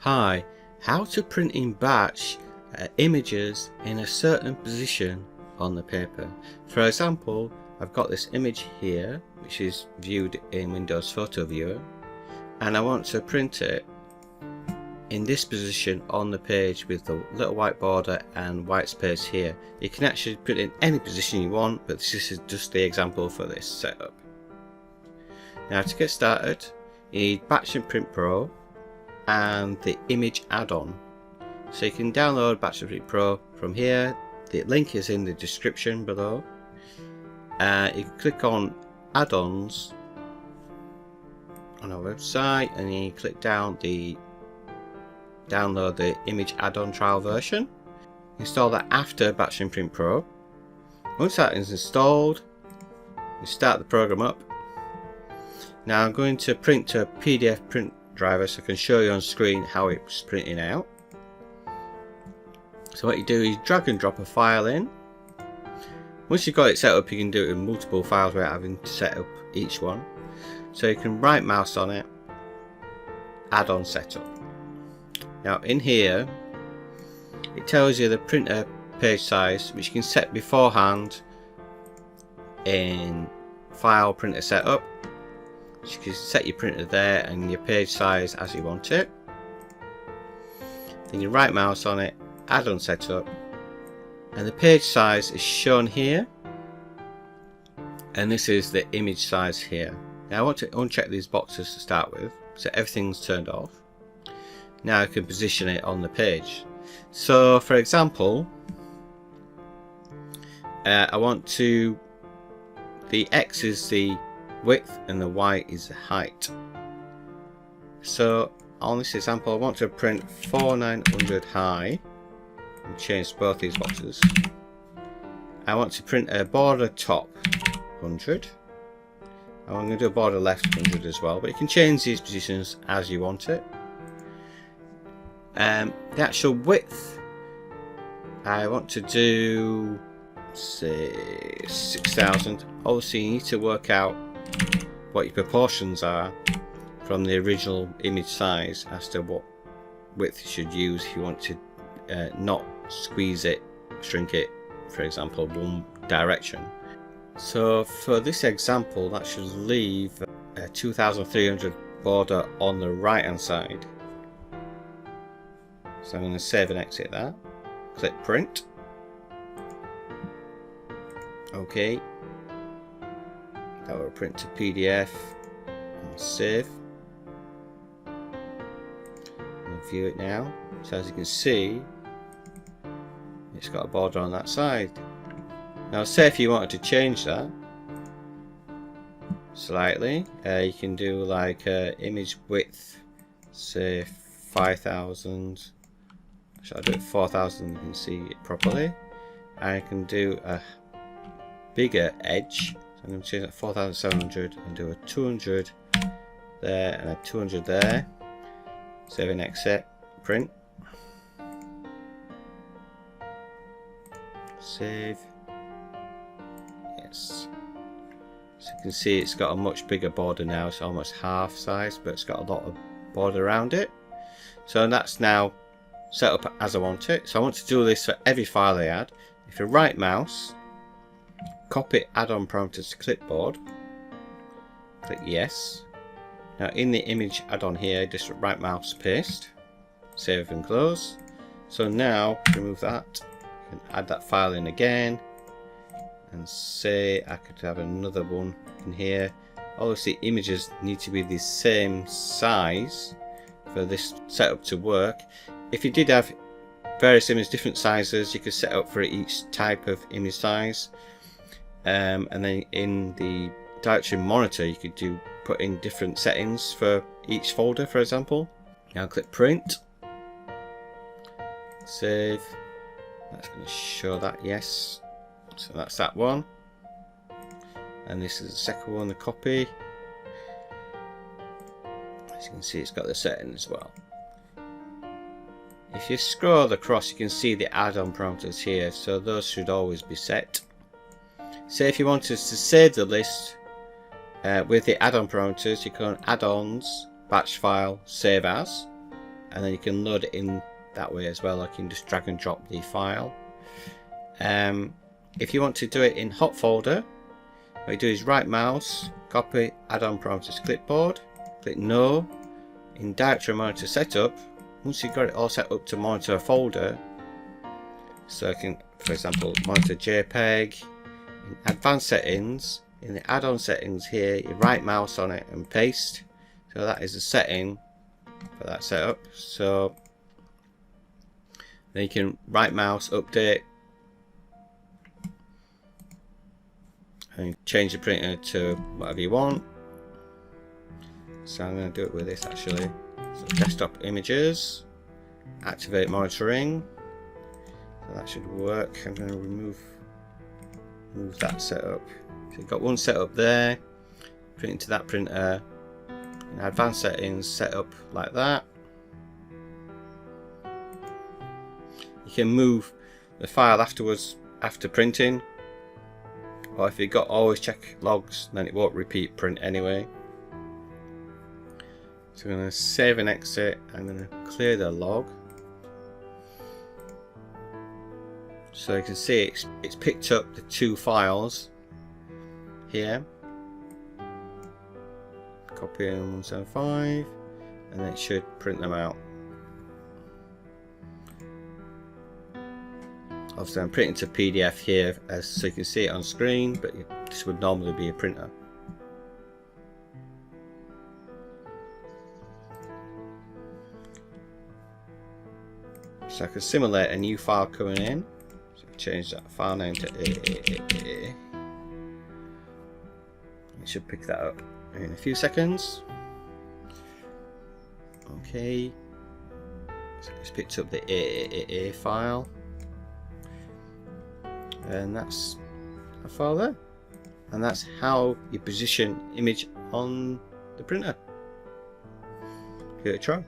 Hi, how to print in batch images in a certain position on the paper. For example, I've got this image here which is viewed in Windows Photo Viewer, and I want to print it in this position on the page with the little white border and white space here. You can actually print in any position you want, but this is just the example for this setup. Now, to get started, you need Batch and Print Pro and the image add-on. So you can download Batch and Print Pro from here. The link is in the description below. You can click on add-ons on our website and you click down the download the image add-on trial version. Install that after Batch and Print Pro. Once that is installed, you start the program up. Now I'm going to print to a PDF print driver so I can show you on screen how it's printing out. So what you do is drag and drop a file in. Once you've got it set up, you can do it in multiple files without having to set up each one. So you can right mouse on it, add on setup. Now in here it tells you the printer page size, which you can set beforehand in file printer setup. So you can set your printer there and your page size as you want it. Then you right mouse on it, add on setup, and the page size is shown here, and this is the image size here. Now I want to uncheck these boxes to start with, so everything's turned off. Now I can position it on the page. So for example, I want to, the X is the width and the Y is the height. So on this example I want to print 4900 high and change both these boxes. I want to print a border top 100. I'm going to do a border left 100 as well, but you can change these positions as you want it. The actual width I want to do, say, 6000. Obviously you need to work out what your proportions are from the original image size as to what width you should use if you want to not squeeze it, shrink it, for example, one direction. So for this example, that should leave a 2300 border on the right hand side. So I'm going to save and exit that. Click print. OK. That will print to PDF and save. And view it now. So as you can see, it's got a border on that side. Now say if you wanted to change that slightly, you can do like image width, say 5000. Should I do it 4000? You can see it properly. And I can do a bigger edge. So I'm going to change that 4700 and do a 200 there and a 200 there. Save and exit. Print. Save. Yes. So you can see it's got a much bigger border now. It's almost half size, but it's got a lot of border around it. So that's now set up as I want it. So I want to do this for every file I add. If you right mouse, copy add-on parameters to clipboard, click yes. Now in the image add-on here, just right mouse paste, save and close. So now remove that, I can add that file in again, and say I could have another one in here. Obviously images need to be the same size for this setup to work. If you did have various images, different sizes, you could set up for each type of image size. And then in the directory monitor you could put in different settings for each folder, for example. Now click print, save. That's going to show that, yes. So that's that one, and this is the second one, the copy. As you can see, it's got the setting as well. If you scroll across, you can see the add-on parameters here, so those should always be set. Say if you wanted to save the list with the add-on parameters, you can add-ons, batch file, save as, and then you can load it in that way as well. I can just drag and drop the file. If you want to do it in hot folder, what you do is right mouse, copy, add-on parameters clipboard, click no. In directory monitor setup, once you've got it all set up to monitor a folder, so I can, for example, monitor JPEG. In advanced settings, in the add-on settings here, you right mouse on it and paste. So that is the setting for that setup. So then you can right mouse, update, and change the printer to whatever you want. So I'm going to do it with this actually. So desktop images, activate monitoring. So that should work. I'm going to remove that setup. So you've got one setup there. Print into that printer. In advanced settings, set up like that. You can move the file afterwards after printing. Or if you've got always check logs, then it won't repeat print anyway. So I'm going to save and exit. I'm going to clear the log. So you can see it's picked up the two files here. Copy in 175, and it should print them out. Obviously I'm printing to PDF here, so you can see it on screen, but this would normally be a printer. So I can simulate a new file coming in. So change that file name to AAAA. It should pick that up in a few seconds. Okay. So it's picked up the AAAA file. And that's a file there. And that's how you position image on the printer. Give it a try.